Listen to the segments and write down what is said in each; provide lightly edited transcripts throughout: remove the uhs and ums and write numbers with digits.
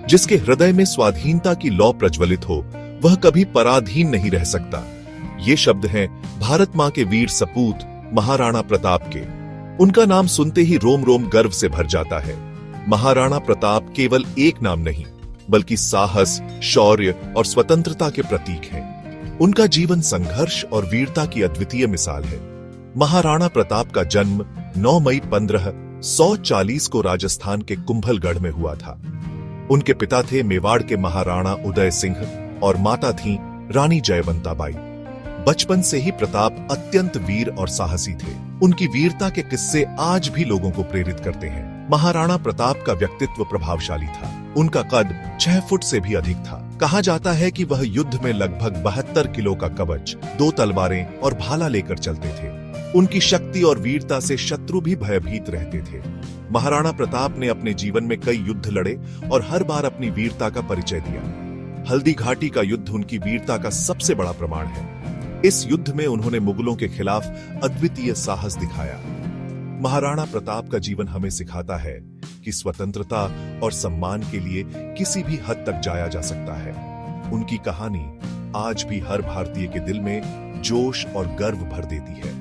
जिसके हृदय में स्वाधीनता की लौ प्रज्वलित हो वह कभी पराधीन नहीं रह सकता। ये शब्द हैं भारत मां के वीर सपूत महाराणा प्रताप के। उनका नाम सुनते ही रोम रोम गर्व से भर जाता है। महाराणा प्रताप केवल एक नाम नहीं बल्कि साहस, शौर्य और स्वतंत्रता के प्रतीक हैं। उनका जीवन संघर्ष और वीरता की अद्वितीय मिसाल है। महाराणा प्रताप का जन्म 9 मई 1540 को राजस्थान के कुंभलगढ़ में हुआ था। उनके पिता थे मेवाड़ के महाराणा उदय सिंह और माता थीं रानी जयवंता बाई। बचपन से ही प्रताप अत्यंत वीर और साहसी थे। उनकी वीरता के किस्से आज भी लोगों को प्रेरित करते हैं। महाराणा प्रताप का व्यक्तित्व प्रभावशाली था। उनका कद 6 फुट से भी अधिक था। कहा जाता है कि वह युद्ध में लगभग 72 किलो का कवच, 2 तलवारें और भाला लेकर चलते थे। उनकी शक्ति और वीरता से शत्रु भी भयभीत रहते थे। महाराणा प्रताप ने अपने जीवन में कई युद्ध लड़े और हर बार अपनी वीरता का परिचय दिया। हल्दी घाटी का युद्ध उनकी वीरता का सबसे बड़ा प्रमाण है। इस युद्ध में उन्होंने मुगलों के खिलाफ अद्वितीय साहस दिखाया। महाराणा प्रताप का जीवन हमें सिखाता है कि स्वतंत्रता और सम्मान के लिए किसी भी हद तक जाया जा सकता है। उनकी कहानी आज भी हर भारतीय के दिल में जोश और गर्व भर देती है।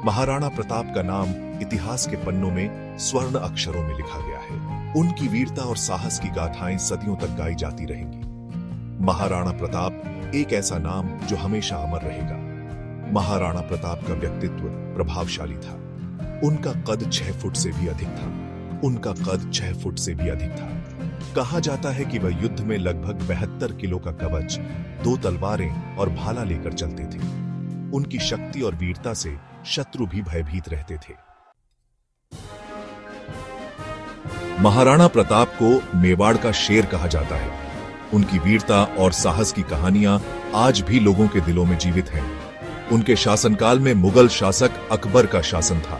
महाराणा प्रताप का नाम इतिहास के पन्नों में स्वर्ण अक्षरों में लिखा गया है। उनकी वीरता और साहस की गाथाएं सदियों तक गाई जाती रहेंगी। महाराणा प्रताप एक ऐसा नाम जो हमेशा अमर रहेगा। महाराणा प्रताप का व्यक्तित्व प्रभावशाली था। उनका कद 6 फुट से भी अधिक था। उनका कद 6 फुट से भी अधिक था। कहा जाता है कि वह युद्ध में लगभग 72 किलो का कवच, 2 तलवारें और भाला लेकर चलते थे। उनकी शक्ति और वीरता से शत्रु भी भयभीत रहते थे। महाराणा प्रताप को मेवाड़ का शेर कहा जाता है। उनकी वीरता और साहस की कहानियां आज भी लोगों के दिलों में जीवित हैं। उनके शासनकाल में मुगल शासक अकबर का शासन था।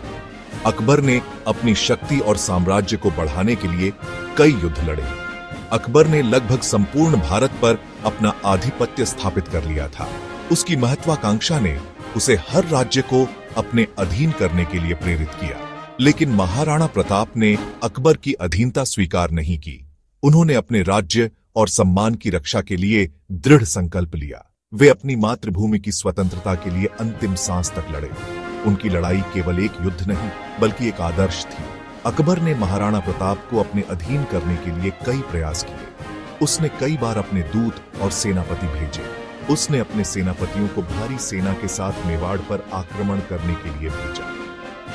अकबर ने अपनी शक्ति और साम्राज्य को बढ़ाने के लिए कई युद्ध लड़े। अकबर ने लगभग संपूर्ण भारत पर अपना आधिपत्य स्थापित कर लिया था। उसकी महत्वाकांक्षा ने उसे हर राज्य को अपने अधीन करने के लिए प्रेरित किया। लेकिन महाराणा प्रताप ने अकबर की अधीनता स्वीकार नहीं की। उन्होंने अपने राज्य और सम्मान की रक्षा के लिए दृढ़ संकल्प लिया। वे अपनी मातृभूमि की स्वतंत्रता के लिए अंतिम सांस तक लड़े। उनकी लड़ाई केवल एक युद्ध नहीं बल्कि एक आदर्श थी। अकबर ने महाराणा प्रताप को अपने अधीन करने के लिए कई प्रयास किए। उसने कई बार अपने दूत और सेनापति भेजे। उसने अपने सेनापतियों को भारी सेना के साथ मेवाड़ पर आक्रमण करने के लिए भेजा।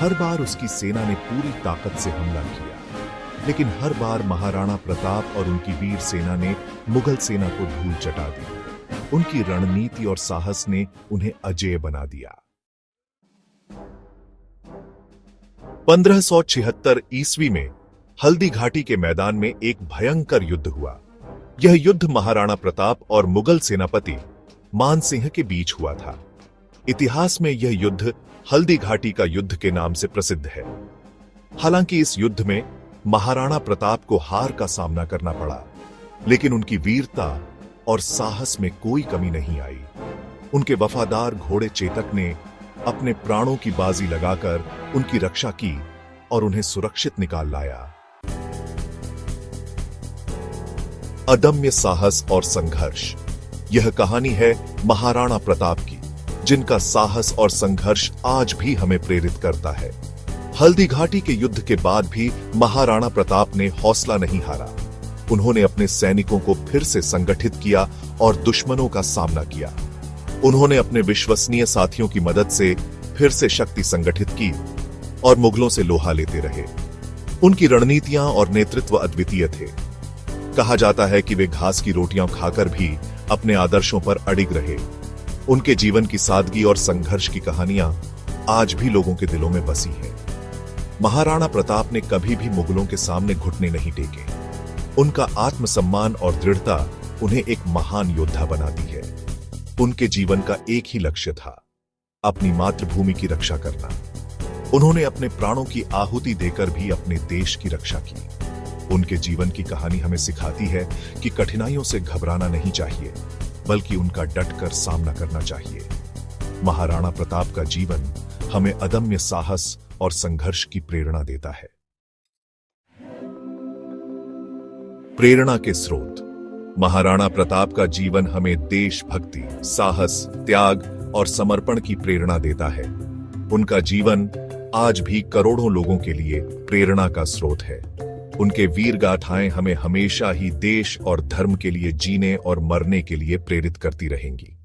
हर बार उसकी सेना ने पूरी ताकत से हमला किया, लेकिन हर बार महाराणा प्रताप और उनकी वीर सेना ने मुगल सेना को धूल चटा दी। उनकी रणनीति और साहस ने उन्हें अजेय बना दिया। 1576 ईस्वी में हल्दी घाटी के मैदान में एक भयंकर युद्ध हुआ। यह युद्ध महाराणा प्रताप और मुगल सेनापति मान सिंह के बीच हुआ था। इतिहास में यह युद्ध हल्दी घाटी का युद्ध के नाम से प्रसिद्ध है। हालांकि इस युद्ध में महाराणा प्रताप को हार का सामना करना पड़ा, लेकिन उनकी वीरता और साहस में कोई कमी नहीं आई। उनके वफादार घोड़े चेतक ने अपने प्राणों की बाजी लगाकर उनकी रक्षा की और उन्हें सुरक्षित निकाल लाया। अदम्य साहस और संघर्ष, यह कहानी है महाराणा प्रताप की, जिनका साहस और संघर्ष आज भी हमें प्रेरित करता है। हल्दी घाटी के युद्ध के बाद भी महाराणा प्रताप ने हौसला नहीं हारा। उन्होंने अपने सैनिकों को फिर से संगठित किया और दुश्मनों का सामना किया। उन्होंने अपने विश्वसनीय साथियों की मदद से फिर से शक्ति संगठित की और मुगलों से लोहा लेते रहे। उनकी रणनीतियां और नेतृत्व अद्वितीय थे। कहा जाता है कि वे घास की रोटियां खाकर भी अपने आदर्शों पर अडिग रहे। उनके जीवन की सादगी और संघर्ष की कहानियां आज भी लोगों के दिलों में बसी हैं। महाराणा प्रताप ने कभी भी मुगलों के सामने घुटने नहीं टेके। उनका आत्मसम्मान और दृढ़ता उन्हें एक महान योद्धा बनाती है। उनके जीवन का एक ही लक्ष्य था, अपनी मातृभूमि की रक्षा करना। उन्होंने अपने प्राणों की आहुति देकर भी अपने देश की रक्षा की। उनके जीवन की कहानी हमें सिखाती है कि कठिनाइयों से घबराना नहीं चाहिए, बल्कि उनका डटकर सामना करना चाहिए। महाराणा प्रताप का जीवन हमें अदम्य साहस और संघर्ष की प्रेरणा देता है। प्रेरणा के स्रोत। महाराणा प्रताप का जीवन हमें देशभक्ति, साहस, त्याग और समर्पण की प्रेरणा देता है। उनका जीवन आज भी करोड़ों लोगों के लिए प्रेरणा का स्रोत है। उनके वीर गाथाएं हमें हमेशा ही देश और धर्म के लिए जीने और मरने के लिए प्रेरित करती रहेंगी।